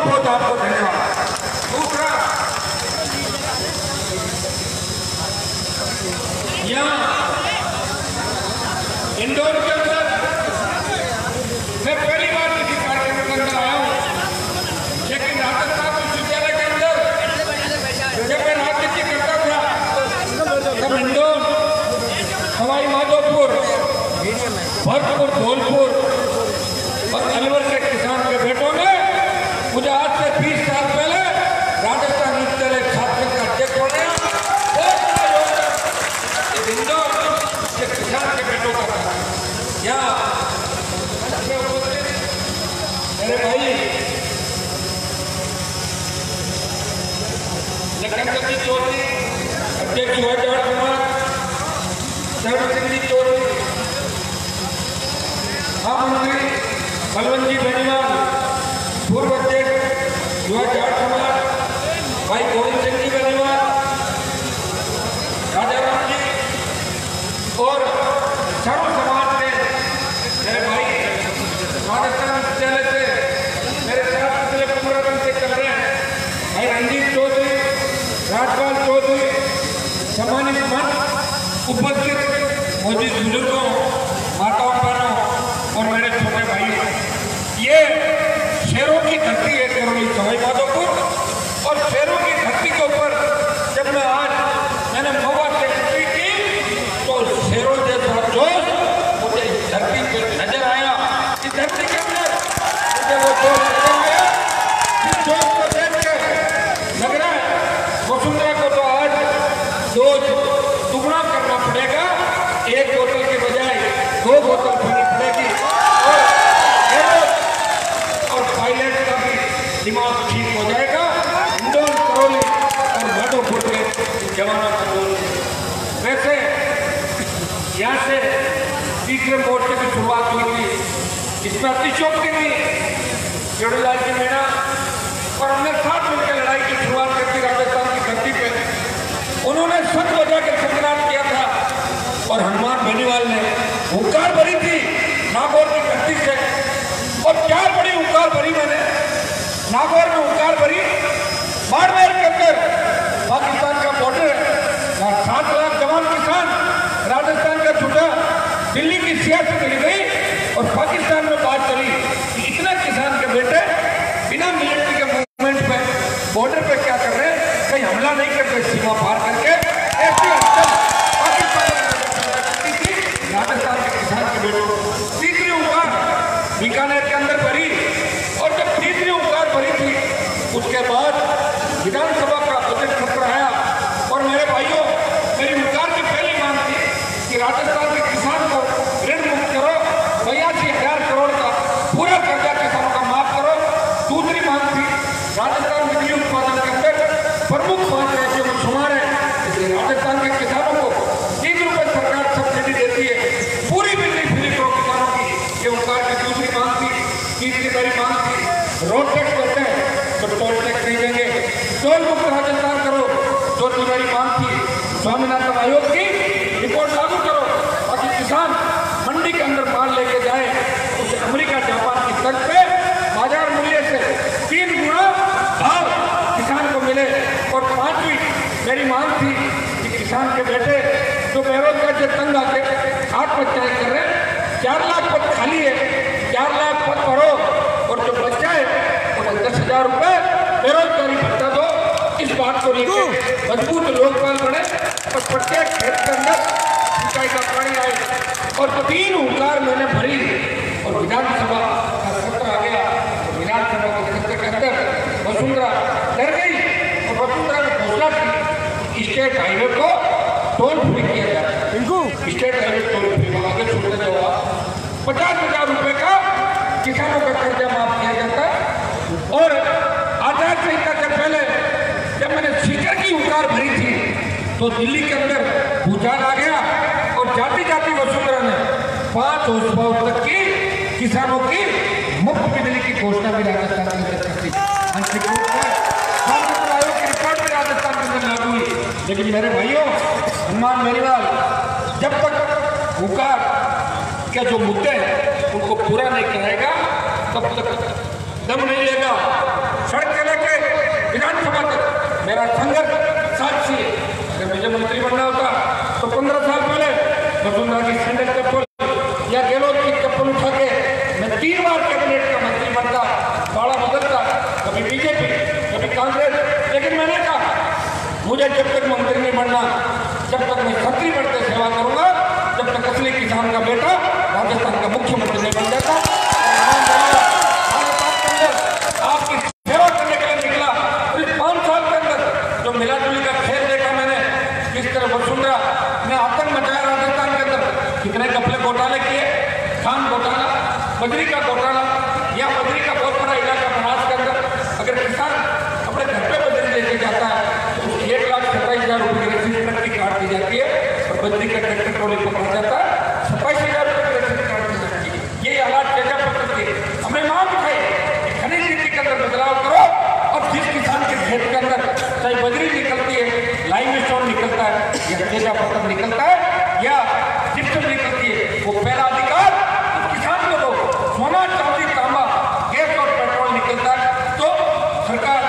बहुत आपको धन्यवाद। दूसरा, यहाँ इंदौर के अंदर मैं पहली बार किसी कार्यक्रम के अंदर आया हूँ, लेकिन राजस्थान विश्वविद्यालय के अंदर जब मैं राजनीति करता था तब इंदौर, सवाई माधोपुर, भरतपुर, धौलपुर और अलवर के किसान के बेटों ने मुझे आज से 20 साल पहले राजस्थान विश्वविद्यालय छात्र का अध्यक्ष बनाया। बहुत बड़ा योगदान इंदौर के किसान के बेटों का था। यहाँ मेरे भाई लखनदर जी चौधरी, अध्यक्ष युवा जाट समाज, शरण सिंह जी चौधरी, महामंत्री बलवंत जी बेनीवाल, पूर्व अध्यक्ष युवा जाट समाज भाई गोविंद सिंह जी बेनीवाल, राजाराम जी और सर्व समाज के मेरे भाई राजस्थान विश्वविद्यालय से मेरे साथ पिछले 15 दिन से चल रहे हैं भाई रंजीत चौधरी, राजपाल चौधरी, सम्मानित मंच उपस्थित मौजूद बुजुर्गों, माताओं, बहनों और मेरे छोटे भाई, ये शेरों की धरती है करौली सवाई माधोपुर। और शेरों की धरती के ऊपर जब मैं आज मैंने महुआ से एंट्री की तो शेरों जैसा जोश मुझे इस धरती पे नजर आया। इस धरती के अंदर मुझे वो जोश नजर आया। इस जोश को देख के लग रहा है वसुंधरा को तो आज डोज दुगना करना पड़ेगा, एक बोतल के बजाय 2 बोतल पीनी पड़ेगी और पायलट का भी दिमाग ठीक हो जाएगा। इंदौर, करौली और माधोपुर के जवानों का बोल। वैसे यहाँ से तीसरे मोर्चे की शुरुआत हुई थी, इसमें अतिशोक्ति थी जोड़ीलाल जी मीणा और हमने साथ मिलकर लड़ाई की शुरुआत की थी राजस्थान की धरती पे। उन्होंने सच बजा के संग्राम किया था और हनुमान बेनीवाल ने हुंकार भरी थी नागौर की धरती से। और क्या बड़ी हुंकार भरी मैंने नागौर में, हुंकार भरी बाड़मेर के अंदर पाकिस्तान का बॉर्डर है, 7 लाख जवान किसान राजस्थान का छूटा, दिल्ली की सियासत हिल गई और पाकिस्तान में बात चली कि इतने किसान के बेटे बिना मिलिट्री के मूवमेंट पे बॉर्डर पे क्या कर रहे हैं, कहीं हमला नहीं करते सीमा पार करके। ऐसी राजस्थान के किसान के बेटों तीसरी हुंकार बीकानेर के अंदर भरी। और जब तीसरी हुंकार भरी थी उसके बाद विधानसभा का बजट सत्र आया और मेरे भाइयों, मेरी हुंकार की पहली मांग थी कि राजस्थान के किसान को ऋण मुक्त करो, 82,000 करोड़ का पूरा कर्जा किसानों का माफ करो। दूसरी मांग थी राजस्थान बिजली उत्पादन के अंदर प्रमुख 5 राज्यों में शुमार है, इसलिए राजस्थान के किसानों को 3 रुपये सरकार सब्सिडी देती है, पूरी बिजली फ्री करो किसानों की। ये हुंकार की दूसरी मांग थी। तीसरी मेरी मांग थी रोड टैक्स करते हैं तो टोल टैक्स नहीं देंगे, टोल मुक्त राजस्थान करो। चौथी मेरी मांग थी स्वामीनाथन आयोग की रिपोर्ट लागू करो ताकि किसान मंडी के अंदर माल लेके जाए, उसे अमेरिका, जापान की तर्ज पे बाजार मूल्य से 3 गुना भाव किसान को मिले। और 5वीं मेरी मांग थी कि किसान के बेटे जो बेरोजगार से तंग आके आत्महत्या कर रहे हैं, 4 लाख पद खाली है, 4 लाख पद भरो और जो बच जाए उन्हें 10,000 रुपये बेरोजगारी भत्ता दो। इस बात को लेकर मजबूत लोकपाल बने और प्रत्येक खेत के अंदर सिंचाई का पानी आए। और 3 हुंकार मैंने भरी और विधानसभा का सत्र आ गया। विधानसभा के सत्र के अंदर वसुंधरा डर गई और वसुंधरा ने घोषणा की स्टेट हाईवे को टोल फ्री किया जाए। स्टेट हाईवे टोल फ्री आगे छोड़ते जाओ, 50,000 रुपये का किसानों का कर्जा माफ किया जाता है। और आचार संहिता से पहले जब मैंने सीकर की हुंकार भरी थी तो दिल्ली के अंदर भूचाल आ गया और जाति जाति वसुंधरा ने 5 horsepower तक की किसानों की मुफ्त बिजली की घोषणा भी राजस्थान के अंदर कर दी। आयोग की रिपोर्ट भी राजस्थान के अंदर लागू हुई। लेकिन मेरे भाइयों, हनुमान बेनीवाल जब तक हुंकार के जो मुद्दे हैं उनको पूरा नहीं कराएगा तब तक दम नहीं लेगा। सड़क से लेके विधानसभा तक मेरा संघर्ष साक्षी है। अगर मुझे मंत्री बनना होता तो 15 साल पहले वसुंधरा की सैंडल चप्पल या गहलोत की चप्पल उठा के मैं 3 बार कैबिनेट का मंत्री बनता, बाड़ा बदलता, कभी बीजेपी कभी कांग्रेस। लेकिन मैंने कहा मुझे जब तक मंत्री नहीं बनना, जब तक मैं छतरी बढ़ के सेवा करूंगा, जब तक असली किसान का बेटा राजस्थान का मुख्यमंत्री नहीं बन जाता। आपकी सेवा करने के लिए निकला। 5 साल के अंदर जो मिला जुली का खेल देखा मैंने, किस तरह वसुंधरा ने आतंक मचाया राजस्थान के अंदर, कितने कपड़े घोटाले किए, खान घोटाला, बजरी का घोटाला, या बजरी का बहुत बड़ा इलाका बनास के अंदर अगर किसान अपने घर पे बजरी लेके जाता है तो 1,27,000 रुपये की रसीद ट्रक की काट दी जाती है, और बजरी का ट्रैक्टर ट्रॉली पकड़ा जाता है 27,000 रुपये की रसीद काट दी जाती है। ये हालात जगह पर करती है। हमने मांग उठाई खनिज नीति के अंदर बदलाव करो, और जिस किसान के खेत के अंदर चाहे बजरी निकलती है, लाइमस्टोन निकलता है, या तेजा पत्थर निकलता है, या जिप्सम निकलती है, वो पहला अधिकार किसान को दो। सोना चांदी तांबा गैस और पेट्रोल निकलता है तो सरकार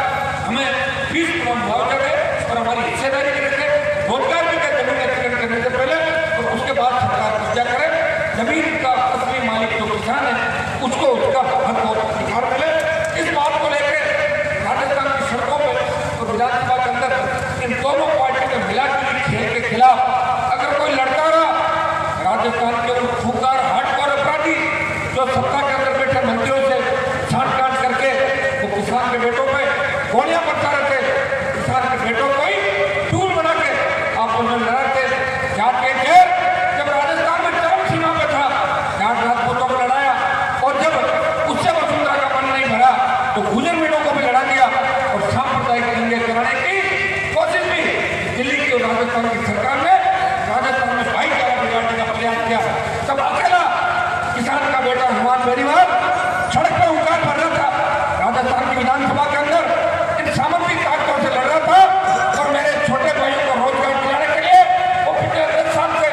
हमें 20% मुआवजा दे और हमारी हिस्सेदारी भी रखे। रोजगार भी दे जमीन एक्सटेंड करने से पहले, और उसके बाद सरकार कब्जा करे। जमीन का असली मालिक जो किसान है उसको उसका हक और अधिकार मिले। इस बात को लेकर राजस्थान की सड़कों पर और विधानसभा के अंदर इन दोनों पार्टियों के मिलाकर खेल के खिलाफ अगर कोई लड़ता रहा, राजस्थान के उन खूंखार हार्डकोर अपराधी जो सत्ता के अंदर बैठे मंत्रियों से छांट-काट करके वो किसान के बेटों पे गोलियां बरसा रहे थे, किसान के बेटों को ही टूल बना के आप उन्हें लड़ाते जाके थे। जब राजस्थान में चरम सीमा पे था, जाट राजपूतों को लड़ाया, और जब उससे वसुंधरा का मन नहीं भरा तो गुजर मीणों को भी लड़ा दिया, और सांप्रदायिक दंगे कराने की कोशिश भी दिल्ली की और राजस्थान की सरकार ने राजस्थान में भाईचारा बिगाड़ने का प्रयास किया। तब अकेला किसान का बेटा हनुमान बेनीवाल सड़क पर हुंकार भर रहा था, राजस्थान की विधानसभा के अंदर इन सामंती ताकतों से लड़ रहा था, और मेरे छोटे भाइयों को रोजगार दिलाने के लिए वो पिछले 10 साल से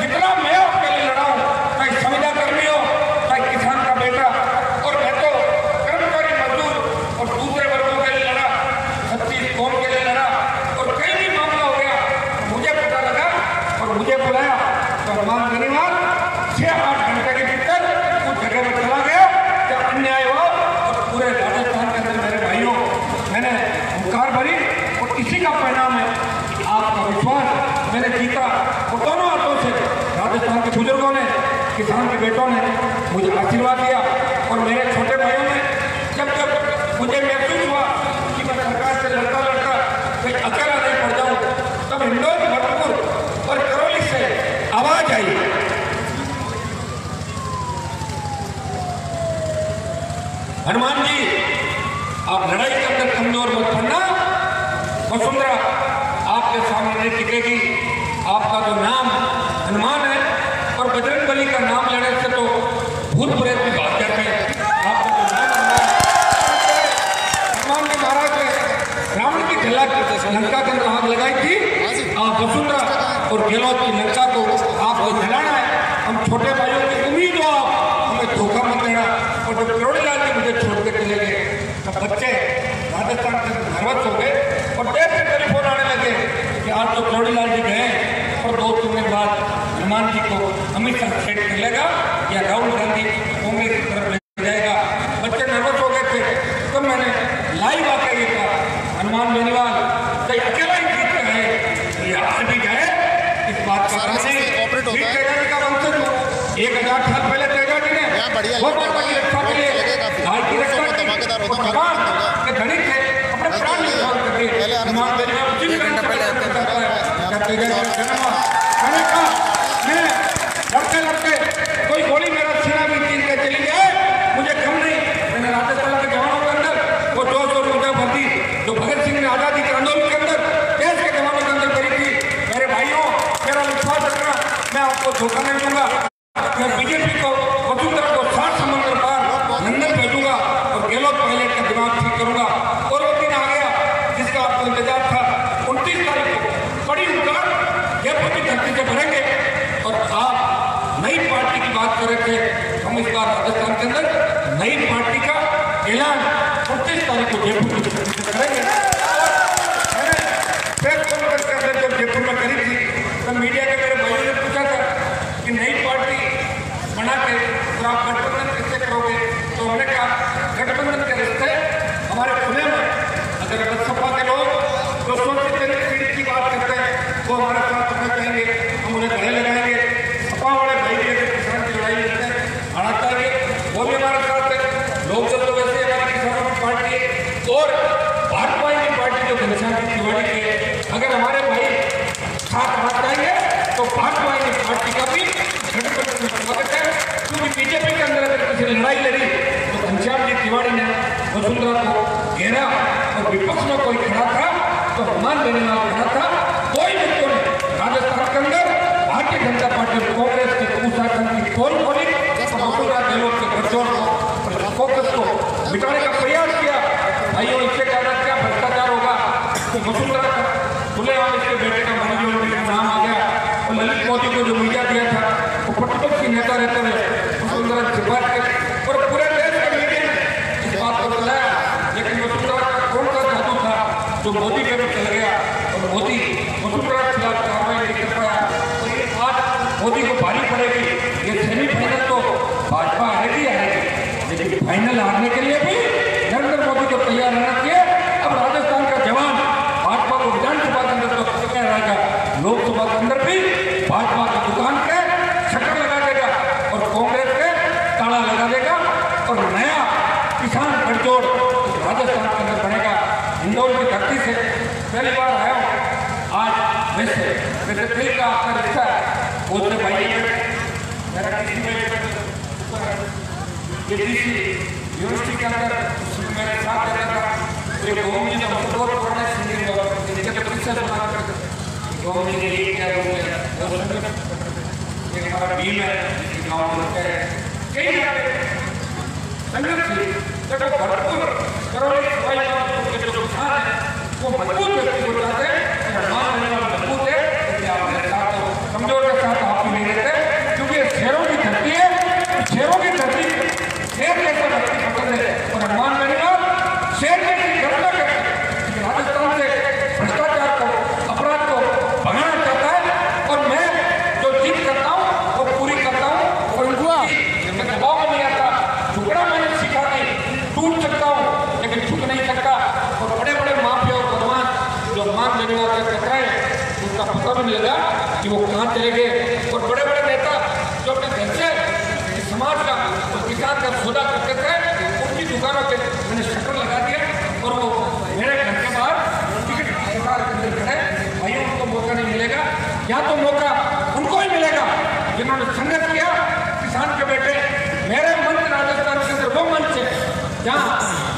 जितना मैं आपके लिए लड़ा हूँ, चाहे संविदा कर्मी हो, चाहे किसान का बेटा, और मैं तो कर्मचारी मजदूर और दूसरे वर्गों के लिए लड़ा, 36 कौम के लिए लड़ा, और कहीं भी मामला हो गया मुझे पता लगा और मुझे बुलाया तो हनुमान बेनीवाल 6-8 घंटे के भीतर उस जगह में चला गया जब अन्याय हुआ, और पूरे राजस्थान के अंदर मेरे भाइयों मैंने हुंकार भरी, और इसी का परिणाम है आपका विश्वास मैंने जीता। और दोनों हाथों से राजस्थान के बुजुर्गों ने, किसान के बेटों ने मुझे आशीर्वाद दिया, और मेरे छोटे भाइयों ने जब जब मुझे महसूस हुआ कि मैं सरकार से लड़ता लड़ता कहीं अकेला नहीं पड़ जाऊँ, तब हिंडोन, भरतपुर और करौली से आवाज आई, हनुमान जी आप लड़ाई के अंदर कमजोर मत पड़ना, वसुंधरा आपके सामने नहीं टिकेगी। आपका जो नाम हनुमान है, और बजरंगबली का नाम लेने से तो भूत प्रेत भी भाग जाते हैं। आपका जो नाम हनुमान जी महाराज ने रावण की झलक लंका के अंदर आग लगाई थी, आप वसुंधरा और गहलोत की लंका को आपको जलाना है। हम छोटे भाइयों की उम्मीद हो, आप हमें धोखा मत देना। और जब करोड़ीलाल जी मुझे छोड़ के चले गए तब बच्चे राजस्थान के नर्वस हो गए, और देर से टेलीफोन आने लगे कि आज तो करोड़ीलाल जी गए, और 2-3 दिन बाद हनुमान जी को अमित शाह सेट कर लेगा या राहुल गांधी कांग्रेस की तरफ ले जाएगा। बच्चे नर्वस हो गए थे, तो मैंने लाइव आकर ये कहा, हनुमान बेनीवाल कहीं अकेला ही जीत कर है, ये हार भी जाए इस बात का कारण नहीं। तेजा जी का वंशज हूँ, 1000 साल पहले तेजा जी ने बहुत की रक्षा के लिए भाई की रक्षा की, और भगवान के धनी थे, अपने प्राण निछावर करके हनुमान बेनीवाल उसी में करता है। जब तेजा जी का जन्म हुआ, मैंने कहा मैं लड़ते लड़ते कोई गोली मेरा सीना में चीर के चली जाए मुझे कम नहीं। मैंने राजस्थान के जवानों के अंदर वो जोश और ऊर्जा भर दी जो भगत सिंह ने आजादी के आंदोलन के अंदर देश के जवानों के अंदर करी थी। मेरे भाइयों, मेरा विश्वास रखना, मैं आपको धोखा नहीं दूंगा। मैं बीजेपी को, वसुंधरा को 60 समुद्र पार लंदन भेजूंगा, और गहलोत पायलट का दिमाग ठीक करूंगा। और वो दिन आ गया जिसका आपको इंतजार था। 29 तारीख को बड़ी उम्मीद जयपुर की धरती से भरेंगे, और आप नई पार्टी की बात कर रहे थे, हम इस बार राजस्थान के अंदर नई पार्टी का ऐलान अगर हमारे भाई साथ आ जाएंगे तो भाजपा पार्टी का भी स्वागत है, क्योंकि बीजेपी के अंदर अगर किसी ने लड़ाई लड़ी तो घनश्याम जी तिवारी ने वसुंधरा को घेरा और विपक्ष में कोई खड़ा था तो हनुमान बेनीवाल खड़ा था। कोई व्यक्तियों ने राजस्थान के अंदर भारतीय जनता पार्टी और कांग्रेस के कुशासन की पोल खोली और वसुंधरा गहलोत के गठजोड़ को फोकस को मिटाने का प्रयास किया। भाइयों, इससे ज्यादा क्या भ्रष्टाचार होगा? तो वसुंधरा खुलेआम इसके बेटे का मरीजों नाम आ गया और ललित मोदी को जो मीडिया दिया था वो प्रतिपक्षी नेता रहते हुए वसुंधरा सिफारिश के और पूरे देश के मीडिया ने इस बात को बताया। लेकिन वसुंधरा का कौन सा जादू था जो मोदी पे भी चल गया और मोदी वसुंधरा के खिलाफ कार्रवाई नहीं कर पाया। तो ये बात मोदी को भारी पड़ेगी। ये सेमीफाइनल तो भाजपा हारेगी हारेगी, लेकिन फाइनल हारने के लिए भी नरेंद्र मोदी को तैयार रहना चाहिए। अब राजस्थान का जवान भाजपा को विधानसभा के अंदर तो तैयार रहेगा, लोकसभा के अंदर भी भाजपा की दुकान पे शटर लगा देगा और कांग्रेस के ताला लगा देगा और नया किसान गठजोड़ राजस्थान के अंदर बनेगा। इंदौर की धरती से पहली बार आया हूँ आज। वैसे दिल का आपका रिश्ता है बोलते भाई मेरा यूनिवर्सिटी के अंदर मेरे साथ रहता था। मेरे गोविंद जी ने बहुत पढ़ना सिंगिंग और प्रतिशत बना कर गोविंद जी ने क्या हमारा भीम है गाँव में कई संगठन से भरपूर करोड़ों जो किसान है वो मजबूत व्यक्ति हो जाते हैं। मजबूत है कमजोर के साथ आप नहीं रहते, क्योंकि शेरों की धरती है। शेरों की धरती शेर जैसा व्यक्ति पसंद है और हनुमान बेनीवाल शेर जैसी घटना करके राजस्थान से भ्रष्टाचार को अपराध को भगाना चाहता है। और मैं जो चीज करता हूँ वो पूरी करता हूँ और मैं दबाव में नहीं आता। झुकना मैंने सीखा नहीं, टूट सकता हूँ लेकिन झुक नहीं सकता। और बड़े बड़े माफिया और बदमाश जो हनुमान बेनीवाल से टकराए उनका पता भी नहीं लगा कि वो कहाँ चले गए। और बड़े बड़े नेता जो अपने घर से समाज का और किसान का सौदा करते थे उनकी दुकानों पे मैंने शटर लगा दिया और वो मेरे घर के बाहर टिकट खड़े। भाई उनको मौका नहीं मिलेगा, या तो मौका उनको ही मिलेगा जिन्होंने संघर्ष किया। किसान के बेटे मेरे मंच राजस्थान के अंदर वो मंच है जहाँ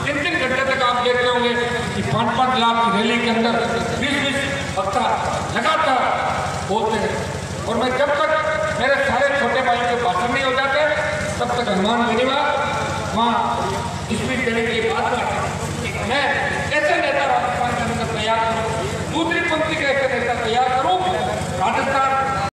3-3 घंटे तक आप देख रहे होंगे कि 5-5 लाख की रैली के अंदर 20-20 वक्ता लगातार बोलते हैं। और मैं जब तक मेरे सारे छोटे भाई के भाषण नहीं हो जाते तब तक हनुमान बेनीवाल वहाँ स्पीच देने के लिए बात करते हैं। मैं ऐसे नेता राजस्थान के अंदर तैयार करूँ, दूसरी पंक्ति के ऐसे नेता तैयार करूँ। राजस्थान